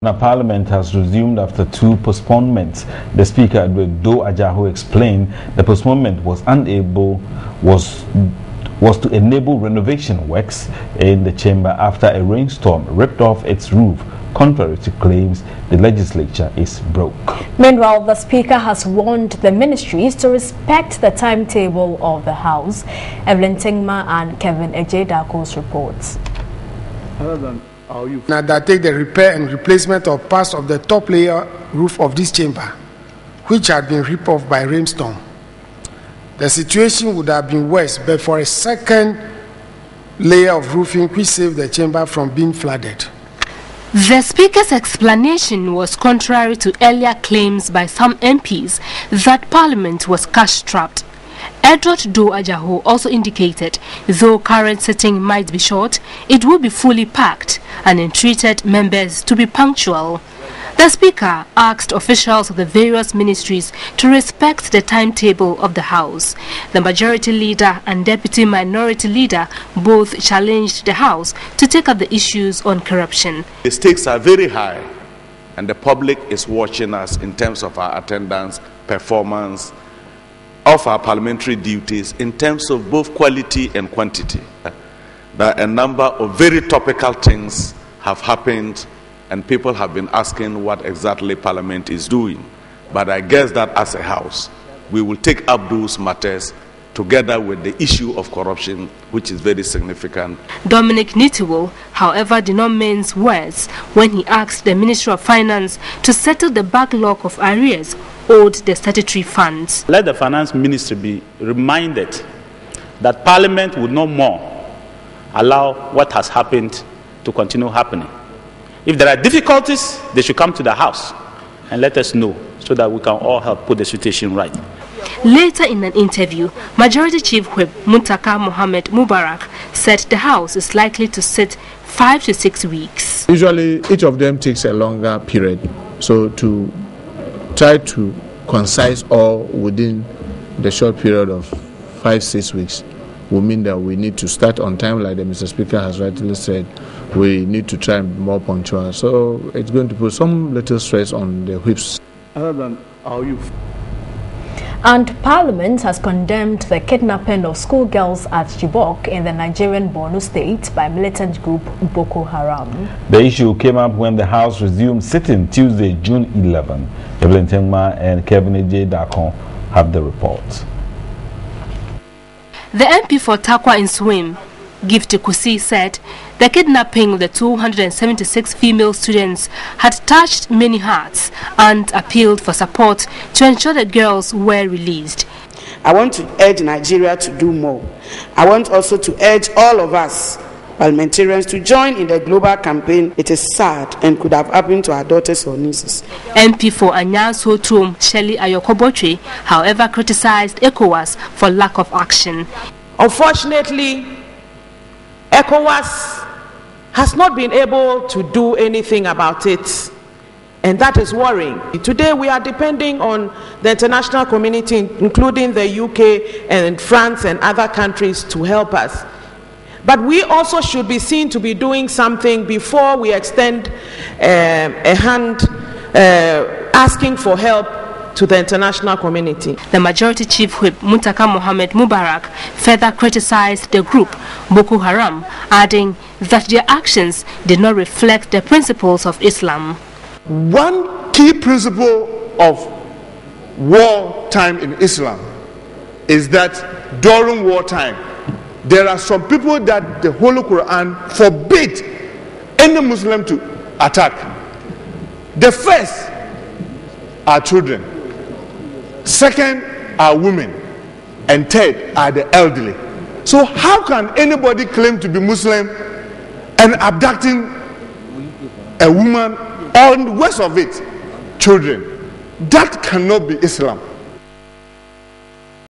Now, Parliament has resumed after 2 postponements. The Speaker, Do Ajaho, explained the postponement was to enable renovation works in the chamber after a rainstorm ripped off its roof, contrary to claims the legislature is broke. Meanwhile, the Speaker has warned the ministries to respect the timetable of the House. Evelyn Tingma and Kevin Ejedako's reports. Now that take the repair and replacement of parts of the top layer roof of this chamber, which had been ripped off by rainstorm. The situation would have been worse but for a second layer of roofing which saved the chamber from being flooded. The Speaker's explanation was contrary to earlier claims by some MPs that Parliament was cash-strapped. Edward Do Ajaho also indicated, though current sitting might be short, it will be fully packed and entreated members to be punctual. The Speaker asked officials of the various ministries to respect the timetable of the House. The Majority Leader and Deputy Minority Leader both challenged the House to take up the issues on corruption. The stakes are very high and the public is watching us in terms of our attendance, performance, of our parliamentary duties in terms of both quality and quantity. That a number of very topical things have happened and people have been asking what exactly Parliament is doing. But I guess that as a House, we will take up those matters together with the issue of corruption, which is very significant. Dominic Nitiwol, however, did not mince words when he asked the Ministry of Finance to settle the backlog of arrears owed the statutory funds. Let the Finance Ministry be reminded that Parliament would no more allow what has happened to continue happening. If there are difficulties, they should come to the House and let us know so that we can all help put the situation right. Later in an interview, Majority Chief Whip Muntaka Mohammed Mubarak said the House is likely to sit 5 to 6 weeks. Usually each of them takes a longer period, so to try to concise all within the short period of 5-6 weeks will mean that we need to start on time, like the Mr. Speaker has rightly said. We need to try and be more punctual. So it's going to put some little stress on the whips. Other than our youth. And Parliament has condemned the kidnapping of schoolgirls at Chibok in the Nigerian Borno state by militant group Boko Haram. The issue came up when the House resumed sitting Tuesday, June 11. Evelyn Tingma and Kevin Ejedako's have the report. The MP for Takwa in Swim, Gifty Kusi, said the kidnapping of the 276 female students had touched many hearts and appealed for support to ensure the girls were released. I want to urge Nigeria to do more. I want also to urge all of us parliamentarians to join in the global campaign. It is sad and could have happened to our daughters or nieces. MP for Anyanso Tom Shelley Ayokobotre, however, criticized ECOWAS for lack of action. Unfortunately, ECOWAS has not been able to do anything about it, and that is worrying. Today we are depending on the international community, including the UK and France and other countries, to help us. But we also should be seen to be doing something before we extend a hand asking for help to the international community. The Majority Chief Whip Muntaka Mohammed Mubarak further criticized the group Boko Haram, adding that their actions did not reflect the principles of Islam. One key principle of wartime in Islam is that during wartime there are some people that the Holy Quran forbids any Muslim to attack. The first are children, second are women, and third are the elderly. So how can anybody claim to be Muslim and abducting a woman, or the worst of it, children? That cannot be Islam.